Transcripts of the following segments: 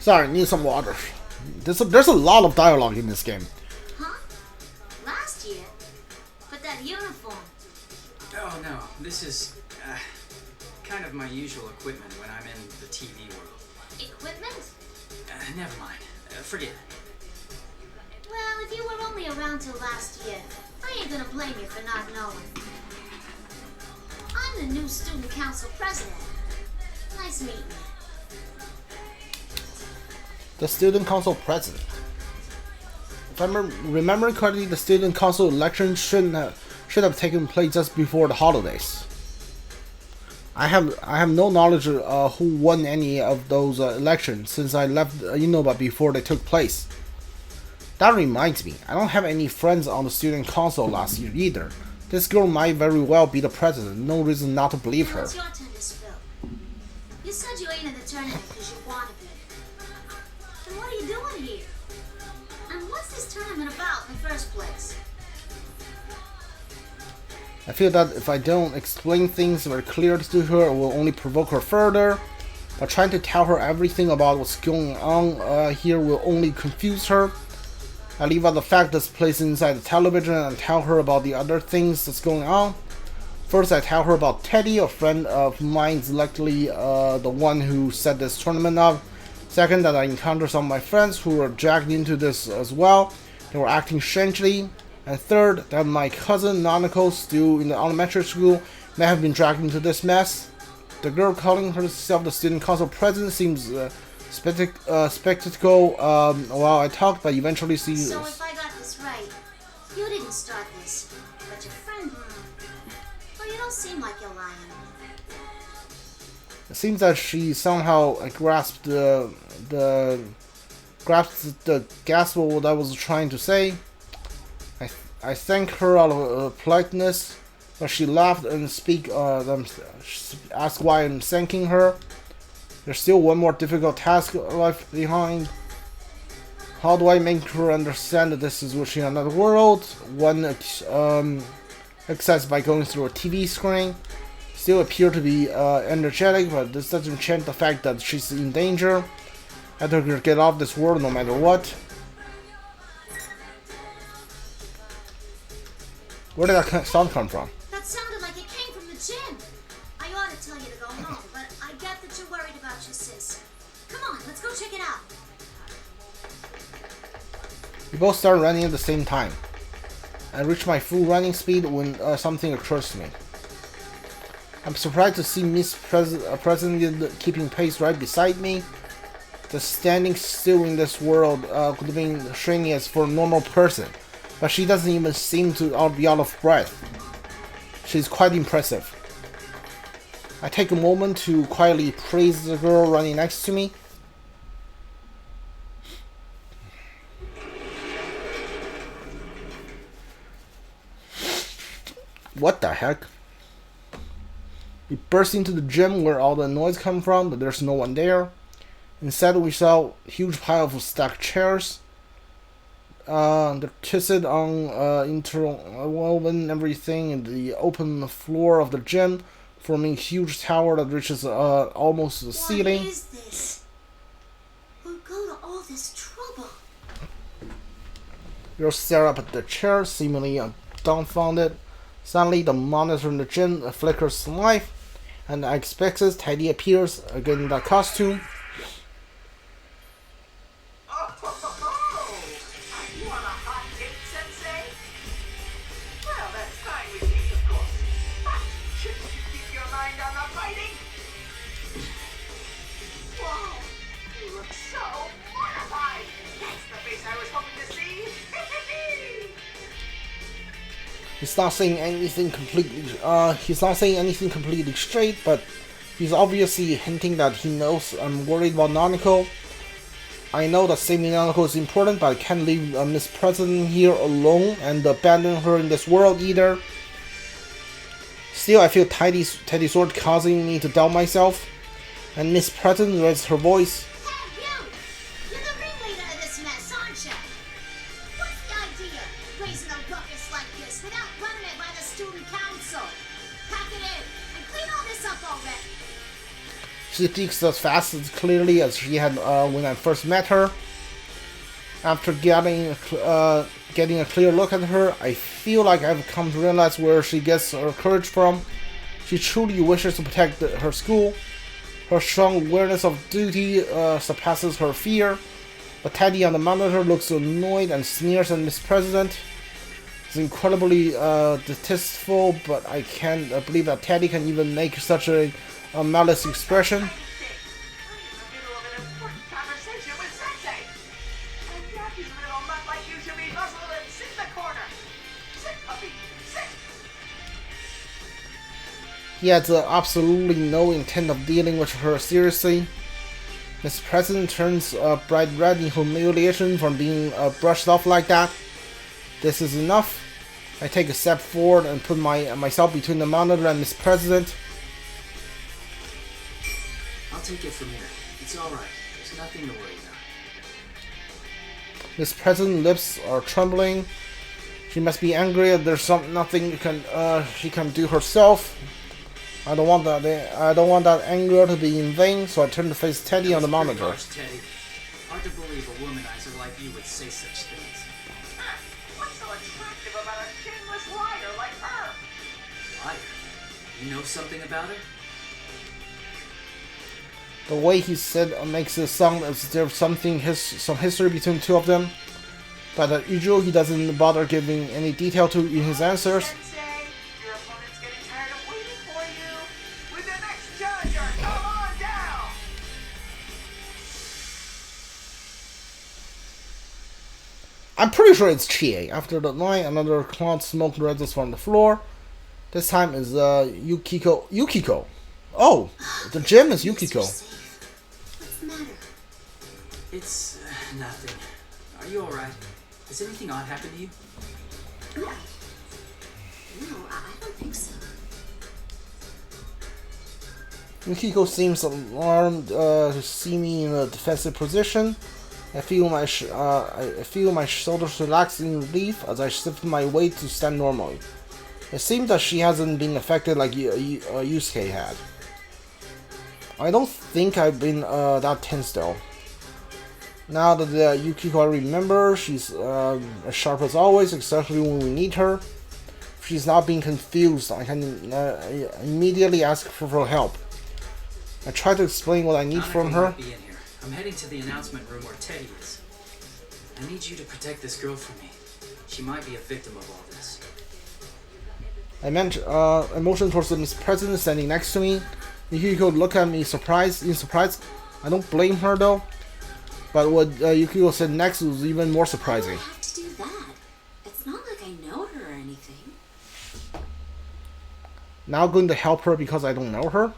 Sorry, need some water. There's a lot of dialogue in this game. Huh? Last year? But that uniform. Oh no, this is kind of my usual equipment when I'm in the TV world. Equipment? Never mind. Forget it. Well, if you were only around till last year, I ain't gonna blame you for not knowing. I'm the new student council president. Nice meeting you. The student council president. If I remember correctly, the student council election should have taken place just before the holidays. I have no knowledge of who won any of those elections since I left Inaba before they took place. That reminds me, I don't have any friends on the student council last year either. This girl might very well be the president. No reason not to believe her. It's your turn to spill. You said you ain't in the tournament because you want to be. Then what are you doing here? And what's this tournament about in the first place? I feel that if I don't explain things very clearly to her, it will only provoke her further. But trying to tell her everything about what's going on here will only confuse her. I leave out the fact that's placed inside the television and tell her about the other things that's going on. First, I tell her about Teddy, a friend of mine's likely the one who set this tournament up. Second, that I encountered some of my friends who were dragged into this as well. They were acting strangely. And third, that my cousin Nanako, still in the elementary school, may have been dragged into this mess. The girl calling herself the student council president seems spectacle while I talked, but eventually see. So if I got this right, you didn't start this, but your friend. Well, you don't seem like you're lying. It seems that she somehow grasped the gasp of what I was trying to say. I thank her out of politeness, but she laughed and asked why I'm thanking her. There's still one more difficult task left behind. How do I make her understand that this is wishing another world? One accessed by going through a TV screen. Still appear to be energetic, but this doesn't change the fact that she's in danger. I have to get off this world no matter what. Where did that sound come from? That sounded like it came from the gym. I ought to tell you to go home, but I get that you're worried about your sis. Come on, let's go check it out. We both start running at the same time. I reach my full running speed when something occurs to me. I'm surprised to see Miss President keeping pace right beside me. The standing still in this world could have been strenuous for a normal person, but she doesn't even seem to be out of breath. She's quite impressive. I take a moment to quietly praise the girl running next to me. What the heck? We burst into the gym where all the noise comes from, but there's no one there. Instead, we saw a huge pile of stacked chairs. They're twisted on interwoven everything in the open floor of the gym, forming a huge tower that reaches almost the ceiling. What is this? Who go to all this trouble? Girls stare up at the chair, seemingly dumbfounded. Suddenly, the monitor in the gym flickers to life, and unexpected Teddy appears again in that costume. You want a hot date, Sensei? Well, that's fine with me, of course. But shouldn't you keep your mind on the fighting? Wow, you look so mortified. That's the face I was hoping to see. He's not saying anything completely straight, but he's obviously hinting that he knows I'm worried about Nanako. I know that saving Nanako is important, but I can't leave Miss President here alone and abandon her in this world either. Still, I feel Teddy's sword causing me to doubt myself, and Miss President raises her voice. Hey, you! You're the ringleader of this mess, aren't you? What's the idea? Raising a ruckus like this without running it by the student council. Pack it in and clean all this up already. she speaks as fast as clearly as she had when I first met her. After getting a clear look at her, I feel like I've come to realize where she gets her courage from. She truly wishes to protect her school. Her strong awareness of duty surpasses her fear. But Teddy on the monitor looks annoyed and sneers at Miss President. It's incredibly distasteful, but I can't believe that Teddy can even make such a malice expression. I'm in the middle of an important conversation with Sensei. And Jackie's little nut like you should be nuzzled and sit in the corner. Sit, puppy, sit. He has absolutely no intent of dealing with her seriously. Miss President turns bright red in humiliation from being brushed off like that. This is enough. I take a step forward and put myself between the monitor and Miss President. I'll take it from here. It's alright. There's nothing to worry about. Miss President's lips are trembling. She must be angry that there's nothing she can do herself. I don't want that anger to be in vain, so I turn to face Teddy on the monitor. Harsh, Teddy. Hard to believe a womanizer like you would say such things. What's so attractive about a shameless liar like her? Liar. You know something about her? The way he said makes it sound as if there's some history between the two of them. But as usual, he doesn't bother giving any detail in his answers. Sensei, your opponent's getting tired of waiting for you. With the next challenger, come on down. I'm pretty sure it's Chie. After the line, another cloud of smoke rises from the floor. This time is Yukiko. Yukiko! Oh! The gym is Yukiko. What's the matter? It's nothing. Are you alright? Has anything odd happened to you? No, I don't think so. Yukiko seems alarmed to see me in a defensive position. I feel my shoulders relax in relief as I shift my weight to stand normally. It seems that she hasn't been affected like Yusuke had. I don't think I've been that tense though. Now that Yukiko I remember, she's as sharp as always, especially when we need her. If she's not being confused, I can immediately ask for help. I try to explain what I need from her. Might be in here. I'm heading to the announcement room where Teddy is. I need you to protect this girl from me. She might be a victim of all this. I motion towards the Miss President standing next to me. Yukiko looked at me in surprise. I don't blame her though. But what Yukiko said next was even more surprising. I don't have to do that. It's not like I know her or anything. Now going to help her because I don't know her?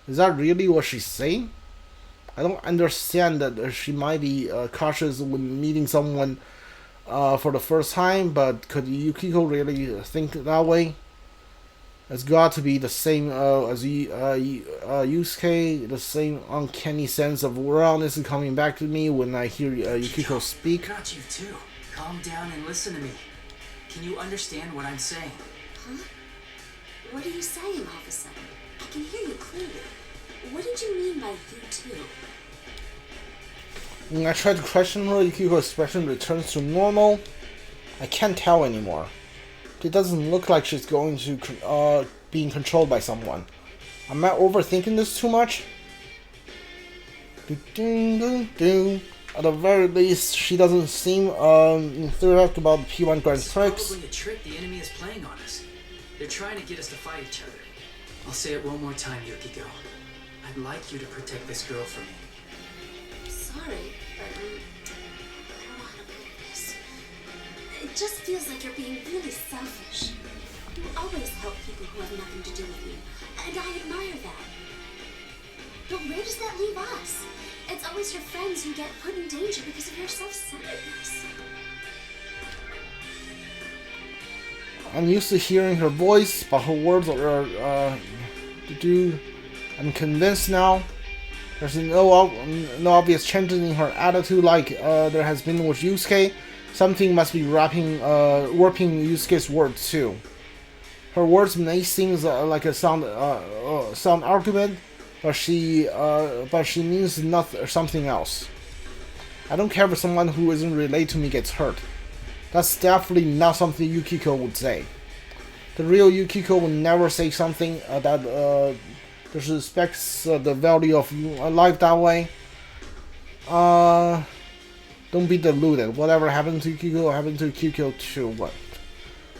Is that really what she's saying? I don't understand that she might be cautious when meeting someone for the first time, but could Yukiko really think that way? It's got to be the same as Yusuke, the same uncanny sense of rawness is coming back to me when I hear Yukiko speak. Got you too. Calm down and listen to me. Can you understand what I'm saying? Huh? What are you saying all of a sudden? I can hear you clearly. What did you mean by you too? When I try to question her, Yukiko's expression returns to normal. I can't tell anymore. It doesn't look like she's going to being controlled by someone. Am I overthinking this too much? At the very least, she doesn't seem enthusiastic about the P-1 Grand Prix. It's probably a trick the enemy is playing on us. They're trying to get us to fight each other. I'll say it one more time, Yukiko. I'd like you to protect this girl from me. Sorry, but I don't know how to put this. It just feels like you're being really selfish. You always help people who have nothing to do with you, and I admire that. But where does that leave us? It's always your friends who get put in danger because of your self-centeredness. I'm used to hearing her voice, but her words are I'm convinced now. There's no obvious changes in her attitude like there has been with Yusuke. Something must be warping Yusuke's words too. Her words may seem like a sound argument, but she means nothing, something else. I don't care if someone who isn't related to me gets hurt. That's definitely not something Yukiko would say. The real Yukiko would never say something that disrespects the value of life that way. Don't be deluded. Whatever happened to Yukiko too. What?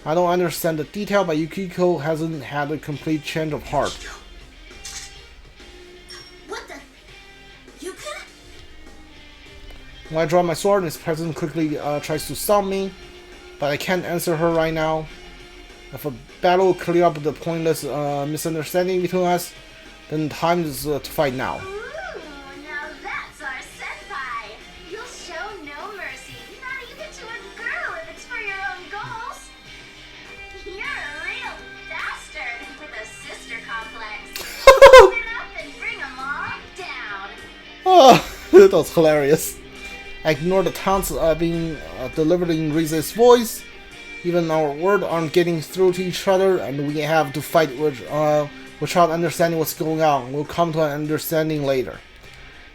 I don't understand the detail, but Yukiko hasn't had a complete change of heart. What the? You could? When I draw my sword, Miss President quickly tries to stop me, but I can't answer her right now. If a battle will clear up the pointless misunderstanding between us, then time is to fight now. Ooh, now that's our senpai. You'll show no mercy, not even to a girl if it's for your own goals. You're a real bastard with a sister complex. Open up and bring them all down. Oh, that was hilarious. I ignore the taunts being delivered in Rize's voice. Even our words aren't getting through to each other, and we have to fight without understanding what's going on. We'll come to an understanding later.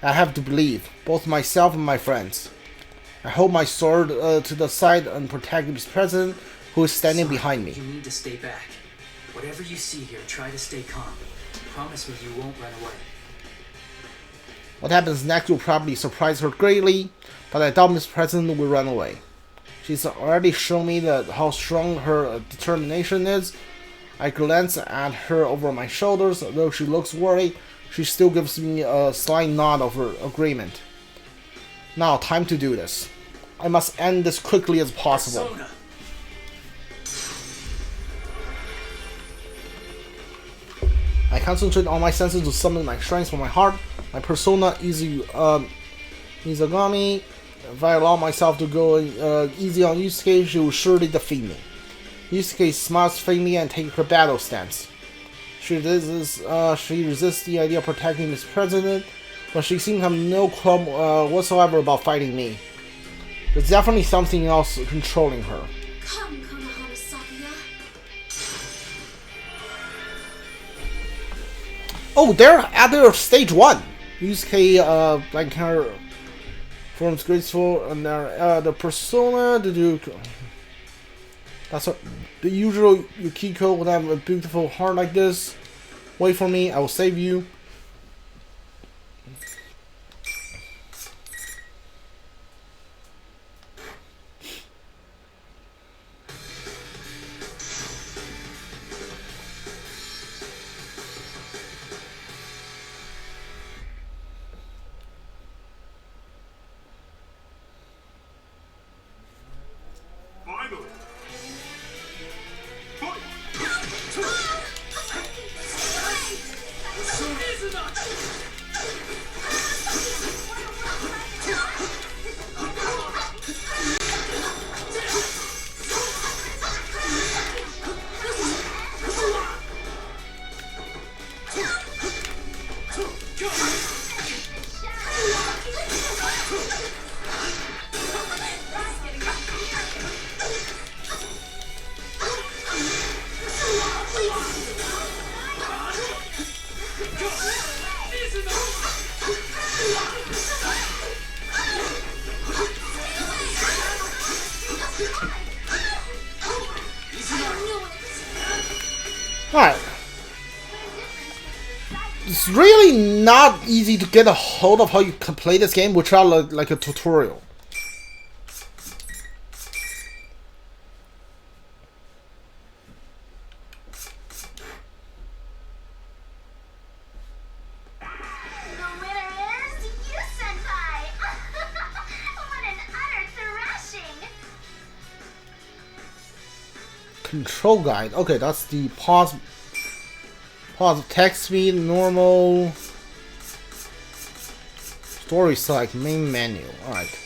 I have to believe, both myself and my friends. I hold my sword to the side and protect the president who is standing behind me. You need to stay back. Whatever you see here, try to stay calm. Promise me you won't run away. What happens next will probably surprise her greatly, but I doubt Miss President will run away. She's already shown me how strong her determination is. I glance at her over my shoulders. Though she looks worried, she still gives me a slight nod of her agreement. Now, time to do this. I must end this quickly as possible. Persona. I concentrate on my senses to summon my strength from my heart. My persona Izagami. If I allow myself to go easy on Yusuke, she will surely defeat me. Yusuke smiles faintly and takes her battle stance. She resists the idea of protecting Miss President, but she seems to have no qualm whatsoever about fighting me. There's definitely something else controlling her. Come, Konohana Sakuya. Oh, they're at their stage 1. Yusuke, like her forms graceful, and the persona, that's what the usual Yukiko would have a beautiful heart like this. Wait for me, I will save you. Finally! Alright. It's really not easy to get a hold of how you can play this game without like a tutorial. Control guide. Okay, that's the pause, text speed, normal, story select, main menu. Alright.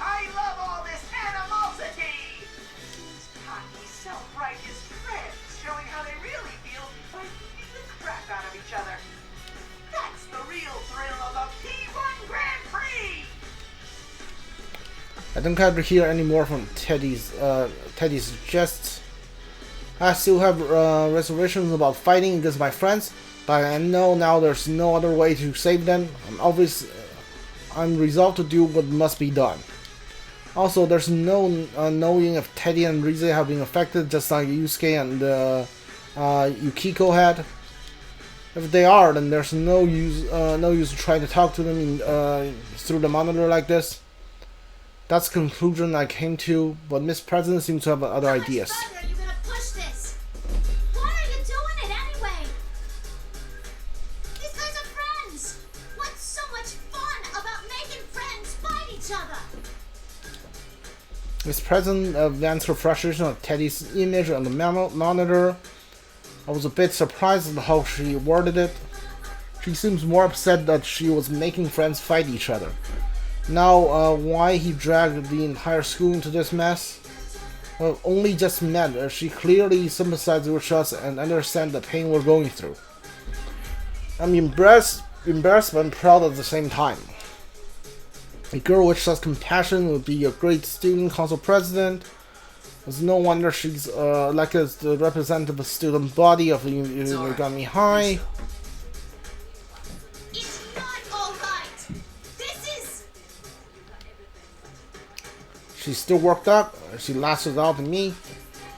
I love all this animosity! These cocky, self-righteous friends showing how they really feel by beating the crap out of each other. That's the real thrill of a P-1 Grand Prix! I don't have to hear any more from Teddy's suggests. I still have reservations about fighting against my friends, but I know now there's no other way to save them. I'm resolved to do what must be done. Also, there's no knowing if Teddy and Rize have been affected, just like Yusuke and Yukiko had. If they are, then there's no use trying to talk to them through the monitor like this. That's the conclusion I came to, but Miss President seems to have other ideas. How much further are you gonna push this? Why are you doing it anyway? These guys are friends. What's so much fun about making friends fight each other? Miss President vents her frustration at Teddy's image on the monitor. I was a bit surprised at how she worded it. She seems more upset that she was making friends fight each other. Now, why he dragged the entire school into this mess? Well, only just met. She clearly sympathizes with us and understands the pain we're going through. I'm embarrassed but proud at the same time. A girl with such compassion would be a great student council president. It's no wonder she's elected as the representative student body of the Megami High. It's not alright. This is... She's still worked up. She lashes out at me.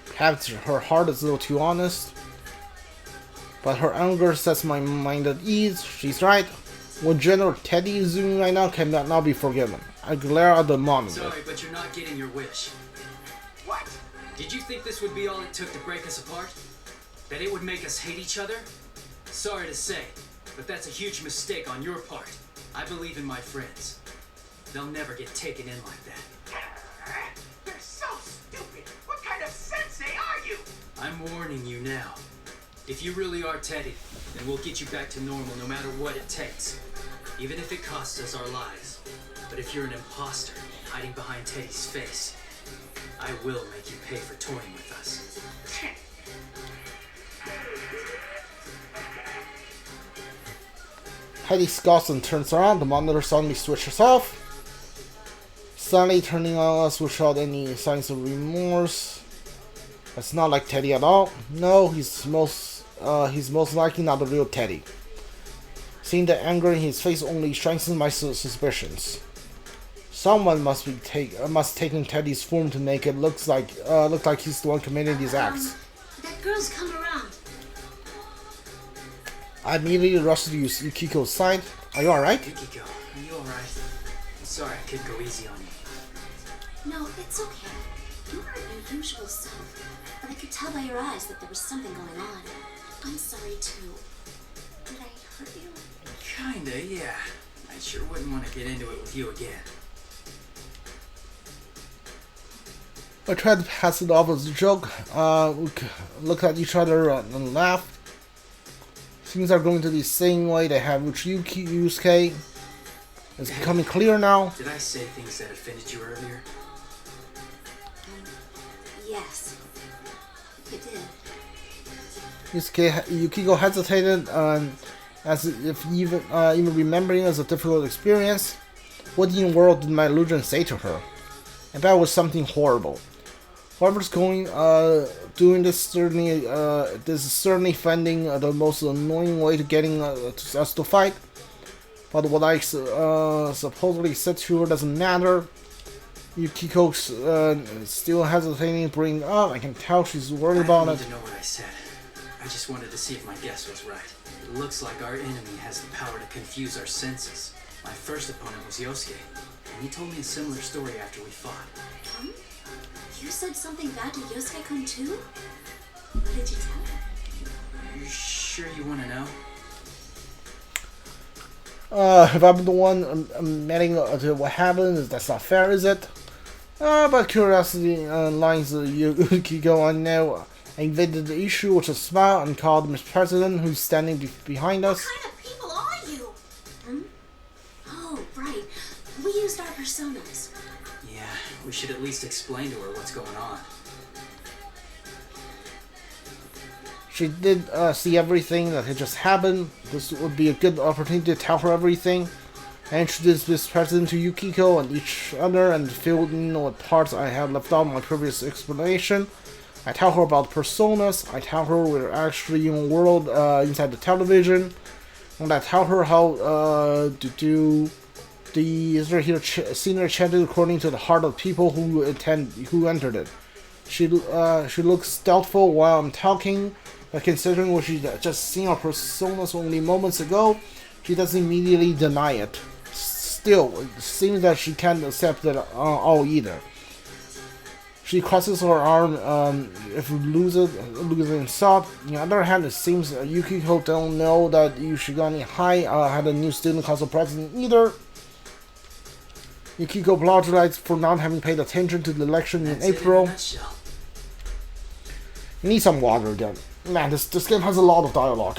Perhaps her heart is a little too honest. But her anger sets my mind at ease. She's right. What General Teddy is doing right now cannot now be forgiven. I glare at the monitor. Sorry, but you're not getting your wish. What? Did you think this would be all it took to break us apart? That it would make us hate each other? Sorry to say, but that's a huge mistake on your part. I believe in my friends. They'll never get taken in like that. They're so stupid. What kind of sensei are you? I'm warning you now. If you really are Teddy, then we'll get you back to normal no matter what it takes. Even if it costs us our lives. But if you're an imposter, hiding behind Teddy's face, I will make you pay for toying with us. Teddy scoffs and turns around. The monitor suddenly switches off. Suddenly turning on us without any signs of remorse. That's not like Teddy at all. No, he's most likely not the real Teddy. Seeing the anger in his face only strengthens my suspicions. Someone must taken Teddy's form to make it look like he's the one committing these acts. That girl's come around. I immediately rush to Yukiko's side. Are you alright? Yukiko, are you alright? I'm sorry I couldn't go easy on you. No, it's okay. You weren't your usual self, but I could tell by your eyes that there was something going on. I'm sorry too. Did I hurt you? Kinda, yeah. I sure wouldn't want to get into it with you again. I tried to pass it off as a joke. We looked at each other and laughed. Things are going to be the same way they have with Yusuke. It's becoming clear now. Did I say things that offended you earlier? Yes. You did. Yukiko hesitated, as if even remembering as a difficult experience. What in the world did my illusion say to her? And that was something horrible. Whoever's doing this is certainly finding the most annoying way to getting us to fight. But what I supposedly said to her doesn't matter. Yukiko's still hesitating to bring it up. I can tell she's worried about it. I don't need to know what I said. I just wanted to see if my guess was right. It looks like our enemy has the power to confuse our senses. My first opponent was Yosuke, and he told me a similar story after we fought. You said something bad to Yosuke-kun too? What did you tell her? You sure you want to know? If I'm the one admitting to what happened, that's not fair, is it? But curiosity lines Yukiko on now. I invaded the issue with a smile and called Miss President, who's standing behind us. What kind of people are you? Oh, right. We used our personas. Yeah, we should at least explain to her what's going on. She did see everything that had just happened. This would be a good opportunity to tell her everything. I introduced Miss President to Yukiko and each other and filled in what parts I had left out in my previous explanation. I tell her about personas. I tell her we're actually in a world inside the television. And I tell her how to do the senior chanted according to the heart of people who entered it. She looks doubtful while I'm talking, but considering what she just seen our personas only moments ago, she doesn't immediately deny it. Still, it seems that she can't accept it all either. She crosses her arm if losing thought. On the other hand, it seems Yukiko don't know that Yushigami High had a new student council president either. Yukiko apologizes for not having paid attention to the election in April. You need some water again. Man, this game has a lot of dialogue.